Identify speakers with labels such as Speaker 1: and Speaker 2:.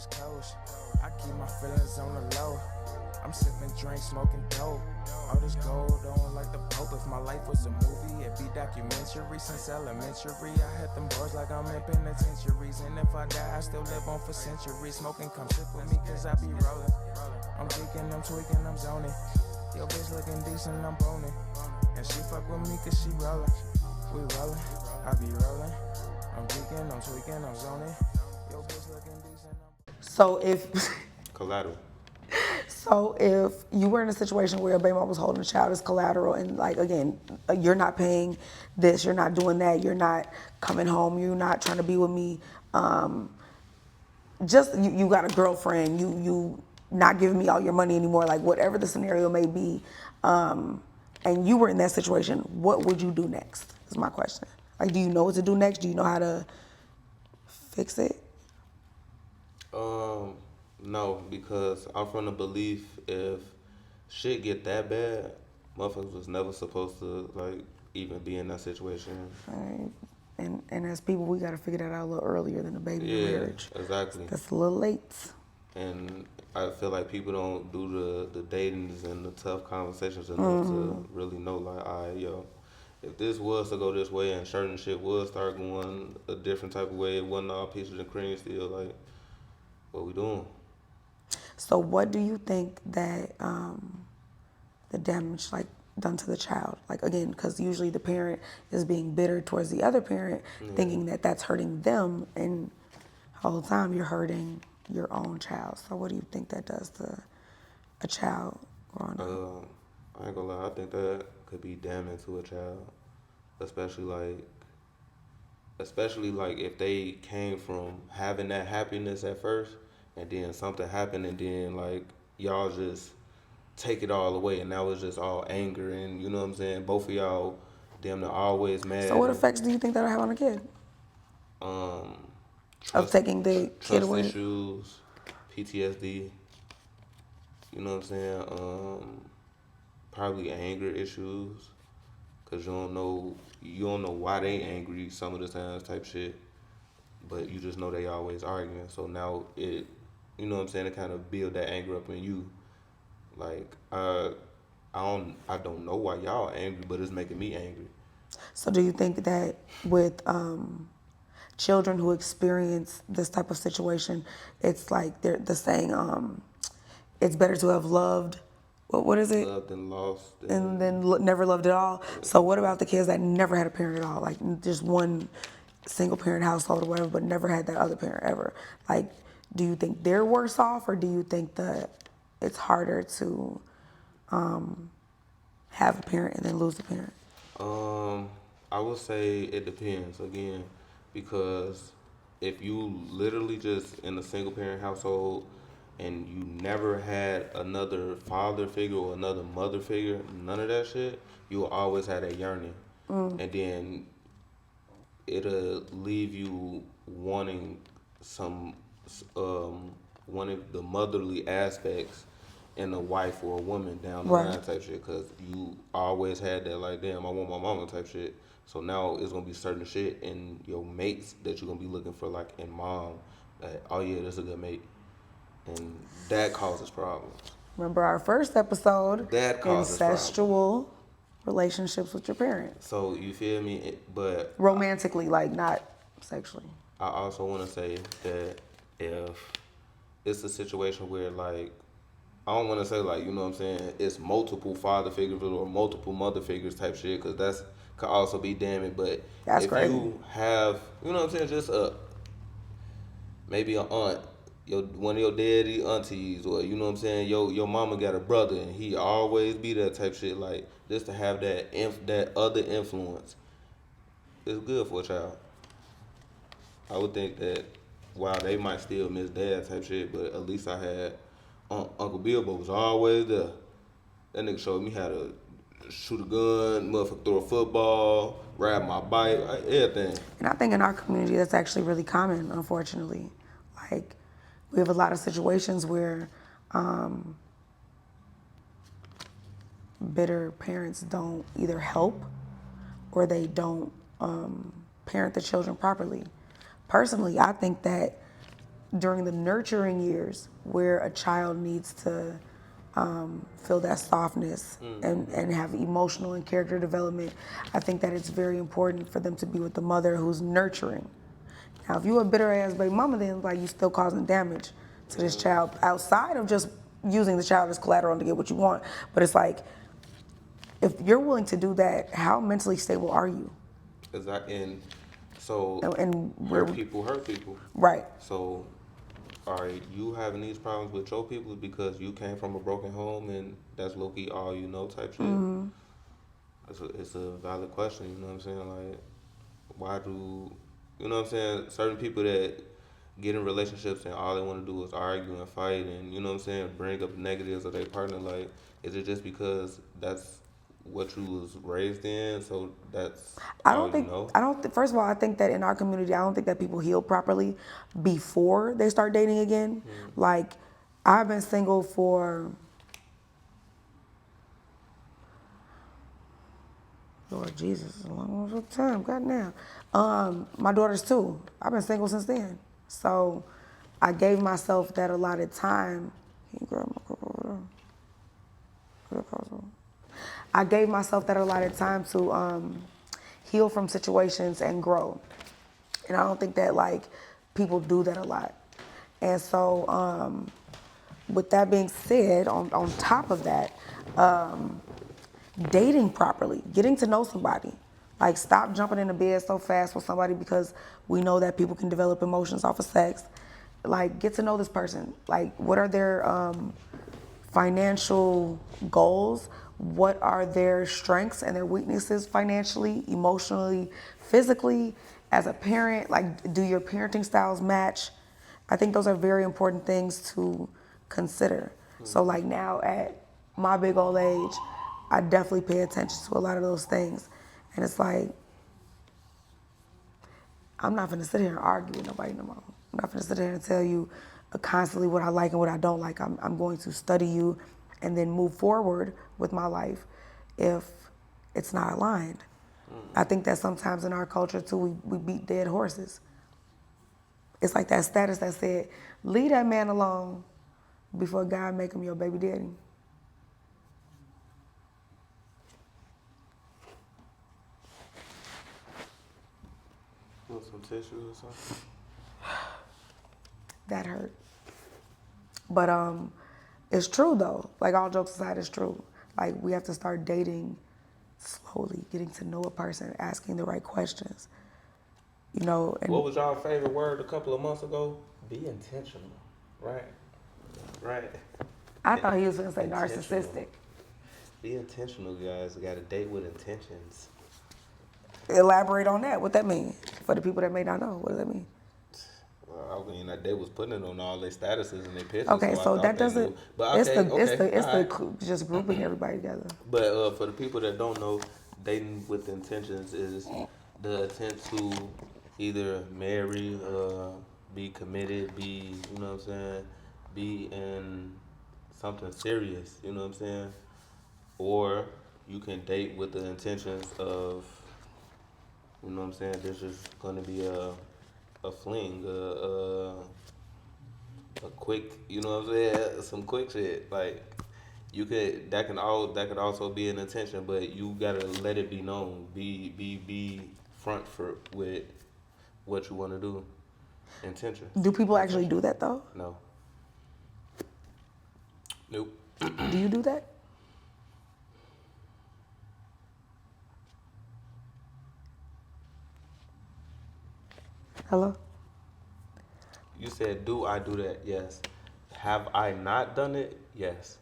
Speaker 1: baby's clothes. I keep my feelings on the low. I'm sipping drinks, smoking dope. All this gold on like the Pope. If my life was a movie, it'd be documentary. Since elementary, I had them bars like I'm in penitentiaries. And if I die, I still live on for centuries. Smoking, come sip with me, cause I be rolling. I'm geeking, I'm tweaking, I'm zoning. Yo, bitch looking decent, I'm boning. And she fuck with me cause she rollin'. We rollin', I be rollin'. I'm geeking, I'm tweaking, I'm zoning. Yo, bitch looking decent, I'm
Speaker 2: So if
Speaker 3: Collateral.
Speaker 2: so if you were in a situation where a baby mom was holding a child as collateral, and like again, you're not paying this, you're not doing that, you're not coming home, you're not trying to be with me, just you got a girlfriend, you not giving me all your money anymore, like whatever the scenario may be, and you were in that situation, what would you do next? Is my question. Like, do you know what to do next? Do you know how to fix it?
Speaker 3: No, because I'm from the belief if shit get that bad, motherfuckers was never supposed to like even be in that situation.
Speaker 2: Right. And as people, we got to figure that out a little earlier than the baby and marriage.
Speaker 3: Exactly.
Speaker 2: That's a little late.
Speaker 3: And I feel like people don't do the datings and the tough conversations enough to really know like, alright, yo, if this was to go this way and certain shit would start going a different type of way, it wasn't all peaches and cream still, like, what we doing?
Speaker 2: So what do you think that the damage like done to the child? Like again, because usually the parent is being bitter towards the other parent, thinking that that's hurting them, and the whole time you're hurting your own child. So what do you think that does to a child growing up?
Speaker 3: I ain't gonna lie, I think that could be damning to a child, especially like if they came from having that happiness at first, and then something happened, and then like y'all just take it all away, and now it's just all anger, and you know what I'm saying. Both of y'all, damn, they're always mad.
Speaker 2: So what effects do you think that'll have on a kid? Of
Speaker 3: Trust,
Speaker 2: taking the kid
Speaker 3: trust
Speaker 2: away?
Speaker 3: issues, PTSD. You know what I'm saying? Probably anger issues, cause you don't know why they angry some of the times type shit, but you just know they always arguing. So now you know what I'm saying, it kind of build that anger up in you. Like I don't know why y'all angry, but it's making me angry.
Speaker 2: So do you think that with children who experience this type of situation, it's like the saying, it's better to have loved, what is it?
Speaker 3: Loved and lost.
Speaker 2: And then never loved at all. So what about the kids that never had a parent at all? Like just one single parent household or whatever, but never had that other parent ever. Like, do you think they're worse off, or do you think that it's harder to have a parent and then lose a parent?
Speaker 3: I would say it depends again, because if you literally just in a single parent household and you never had another father figure or another mother figure, none of that shit, you will always have that yearning, and then it'll leave you wanting some, wanting the motherly aspects in a wife or a woman down the
Speaker 2: Right.
Speaker 3: line type shit, because you always had that like, damn, I want my mama type shit. So now it's gonna be certain shit in your mates that you're gonna be looking for, like in mom, that, oh yeah, that's a good mate, and that causes problems.
Speaker 2: Remember our first episode,
Speaker 3: That causes problems.
Speaker 2: incestual relationships with your parents.
Speaker 3: So you feel me? But
Speaker 2: Romantically, like not sexually.
Speaker 3: I also want to say that if it's a situation where like, I don't want to say like, you know what I'm saying, it's multiple father figures or multiple mother figures type shit, because that's could also be damning. But
Speaker 2: That's
Speaker 3: if
Speaker 2: crazy.
Speaker 3: you have, you know what I'm saying, just maybe an aunt, one of your daddy aunties, or you know what I'm saying, your mama got a brother and he always be that type shit, like just to have that other influence is good for a child. I would think that while they might still miss dad type shit, but at least I had Uncle Bilbo was always there. That nigga showed me how to shoot a gun, motherfucker throw a football, ride my bike, everything.
Speaker 2: And I think in our community that's actually really common, unfortunately. Like, we have a lot of situations where bitter parents don't either help or they don't parent the children properly. Personally, I think that during the nurturing years where a child needs to feel that softness and have emotional and character development, I think that it's very important for them to be with the mother who's nurturing. Now, if you a bitter ass baby mama, then like you still causing damage to this child outside of just using the child as collateral to get what you want. But it's like, if you're willing to do that, how mentally stable are you?
Speaker 3: Exactly. And so
Speaker 2: And
Speaker 3: hurt people hurt people.
Speaker 2: right.
Speaker 3: So are you having these problems with your people because you came from a broken home and that's low-key all you know type shit? It's a valid question, you know what I'm saying? Like, why do, you know what I'm saying, certain people that get in relationships and all they want to do is argue and fight and, you know what I'm saying, bring up the negatives of their partner, like, is it just because that's what you was raised in, so that's all you know?
Speaker 2: First of all, I think that in our community, I don't think that people heal properly before they start dating again. Like, I've been single for, Lord Jesus, a long time, goddamn. My daughter's 2. I've been single since then. So I gave myself that allotted time. Can you grab my cup over there? I gave myself that allotted time to heal from situations and grow. And I don't think that like people do that a lot. And so with that being said, on top of that, dating properly, getting to know somebody. Like, stop jumping into bed so fast with somebody because we know that people can develop emotions off of sex. Like, get to know this person. Like, what are their financial goals? What are their strengths and their weaknesses financially, emotionally, physically? As a parent, like, do your parenting styles match? I think those are very important things to consider. So, like, now at my big old age, I definitely pay attention to a lot of those things. And it's like, I'm not gonna sit here and argue with nobody no more. I'm not gonna sit here and tell you constantly what I like and what I don't like. I'm going to study you and then move forward with my life if it's not aligned. I think that sometimes in our culture too, we beat dead horses. It's like that status that said, leave that man alone before God make him your baby daddy.
Speaker 3: Want some tissue or something?
Speaker 2: That hurt. But it's true though. Like, all jokes aside, it's true. Like, we have to start dating slowly, getting to know a person, asking the right questions. You know, and
Speaker 3: What was y'all favorite word a couple of months ago? Be intentional. Right. Right.
Speaker 2: I thought he was gonna say
Speaker 3: Intentional.
Speaker 2: narcissistic.
Speaker 3: Be intentional, guys. You got to date with intentions.
Speaker 2: Elaborate on that. What that mean? For the people that may not know, what does that mean?
Speaker 3: Well, I mean, that they was putting it on all their statuses and their pictures.
Speaker 2: Okay,
Speaker 3: so
Speaker 2: so
Speaker 3: I
Speaker 2: that
Speaker 3: thought they
Speaker 2: doesn't.
Speaker 3: knew. But
Speaker 2: It's
Speaker 3: okay,
Speaker 2: the
Speaker 3: alright.
Speaker 2: just grouping everybody together.
Speaker 3: But for the people that don't know, dating with intentions is the intent to either marry, be committed, be, you know what I'm saying, be in something serious, you know what I'm saying? Or you can date with the intentions of, you know what I'm saying, there's just gonna be a fling, a quick, you know what I'm saying, some quick shit. Like, you could, that could also be an intention, but you gotta let it be known. Be front for with what you want to do. Intention.
Speaker 2: Do people actually do that though?
Speaker 3: No. Nope.
Speaker 2: Do you do that? Hello?
Speaker 3: You said, do I do that? Yes. Have I not done it? Yes.